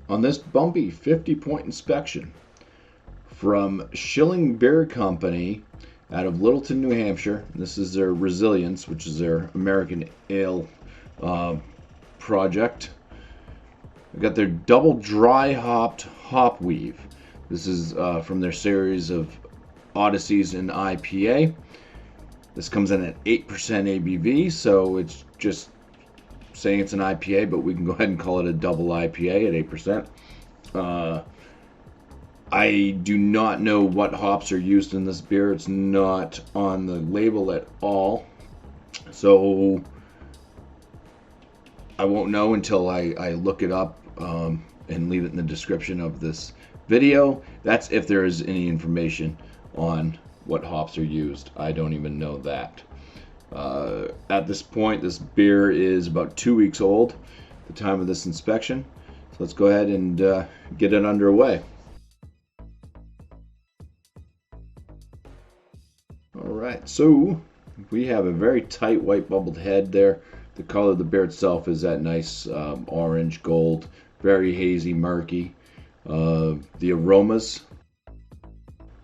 On this bumpy 50-point inspection from Schilling Beer Company out of Littleton, New Hampshire. This is their Resilience, which is their American Ale project. We've got their double dry hopped hop weave. This is from their series of Odysseys and IPA. This comes in at 8% ABV, so it's just saying it's an IPA, but we can go ahead and call it a double IPA at 8%. I do not know what hops are used in this beer. It's not on the label at all, so I won't know until I look it up and leave it in the description of this video. That's if there is any information on what hops are used. I don't even know that. At this point, this beer is about 2 weeks old at the time of this inspection. So let's go ahead and get it underway. Alright, so we have a very tight white bubbled head there. The color of the beer itself is that nice orange gold, very hazy, murky. The aromas.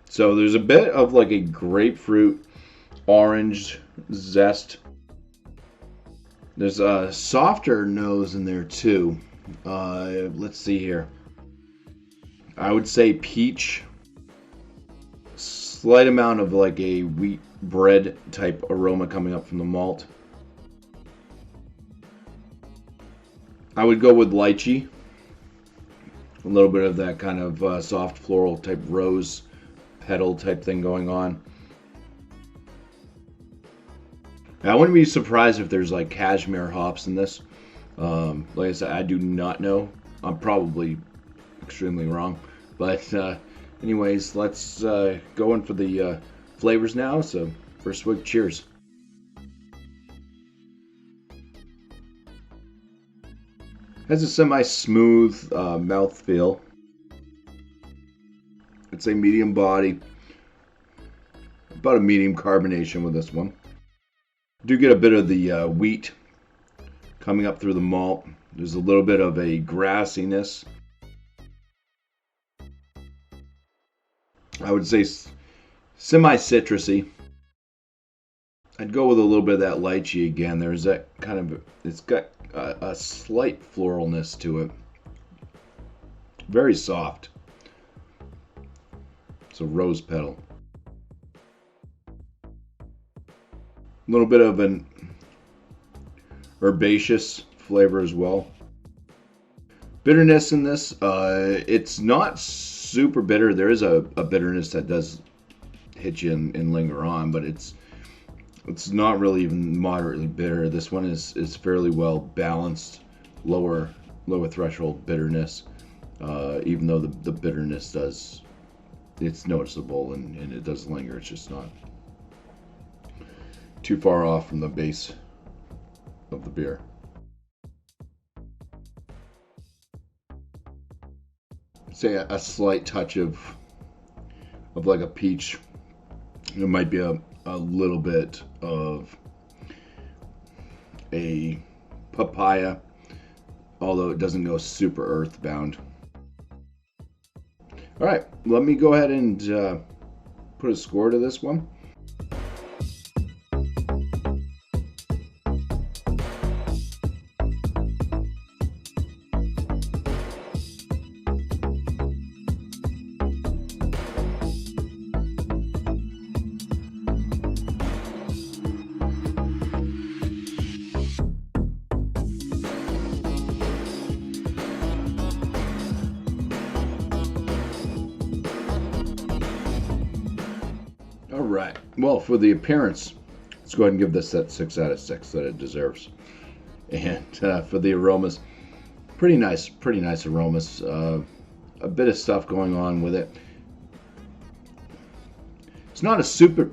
So there's a bit of like a grapefruit orange zest. There's a softer nose in there too. Let's see here. I would say peach. Slight amount of like a wheat bread type aroma coming up from the malt. I would go with lychee. A little bit of that kind of soft floral type rose petal type thing going on. Now, I wouldn't be surprised if there's like cashmere hops in this. Like I said, I do not know. I'm probably extremely wrong. But anyways, let's go in for the flavors now. So first swig, cheers. Has a semi-smooth mouthfeel. It's a medium body. About a medium carbonation with this one. Do get a bit of the wheat coming up through the malt. There's a little bit of a grassiness. I would say semi-citrusy. I'd go with a little bit of that lychee again. There's that kind of, it's got a slight floralness to it. Very soft. It's a rose petal. A little bit of an herbaceous flavor as well. Bitterness in this, it's not super bitter. There is a bitterness that does hit you and linger on, but it's not really even moderately bitter. This one is fairly well balanced, lower threshold bitterness, even though the bitterness it's noticeable and it does linger. It's just not too far off from the base of the beer. Say a slight touch of like a peach. It might be a little bit of a papaya, although it doesn't go super earthbound. All right, let me go ahead and put a score to this one. Alright, well, for the appearance, let's go ahead and give this that 6 out of 6 that it deserves. And for the aromas, pretty nice aromas. A bit of stuff going on with it. It's not a super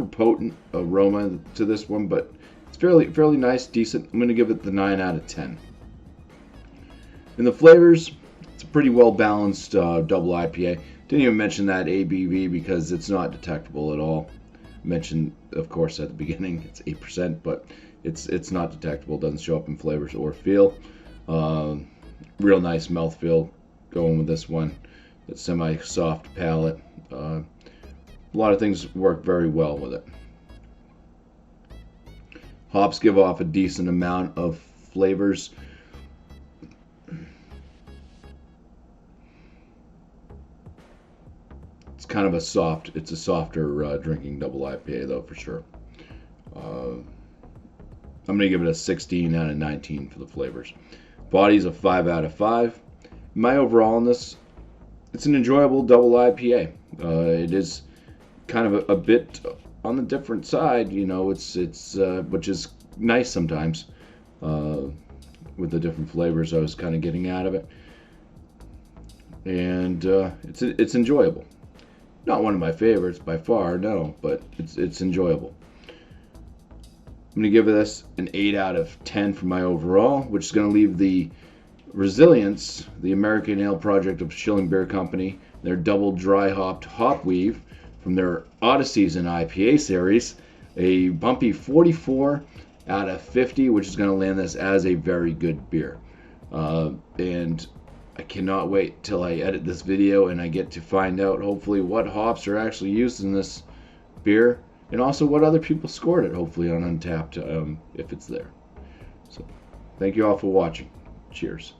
potent aroma to this one, but it's fairly nice, decent. I'm going to give it the 9 out of 10. In the flavors, it's a pretty well balanced double IPA. Didn't even mention that ABV because it's not detectable at all. Mentioned, of course, at the beginning it's 8%, but it's not detectable. Doesn't show up in flavors or feel. Real nice mouthfeel. going with this one. It's semi-soft palate. A lot of things work very well with it. Hops give off a decent amount of flavors. It's kind of a softer drinking double IPA though, for sure. I'm going to give it a 16 out of 19 for the flavors. Body's a 5 out of 5. My overall on this, it's an enjoyable double IPA. It is kind of a bit on the different side, you know. It's which is nice sometimes with the different flavors I was kind of getting out of it, and it's enjoyable. Not one of my favorites by far, no, but it's enjoyable. I'm going to give this an 8 out of 10 for my overall, which is going to leave the Resilience, the American Ale project of Schilling Beer Company, their double dry hopped hop weave from their Odysseys and IPA series, a BuMpY 44 out of 50, which is going to land this as a very good beer. And I cannot wait till I edit this video and I get to find out hopefully what hops are actually used in this beer, and also what other people scored it, hopefully on Untappd, if it's there. So thank you all for watching. Cheers.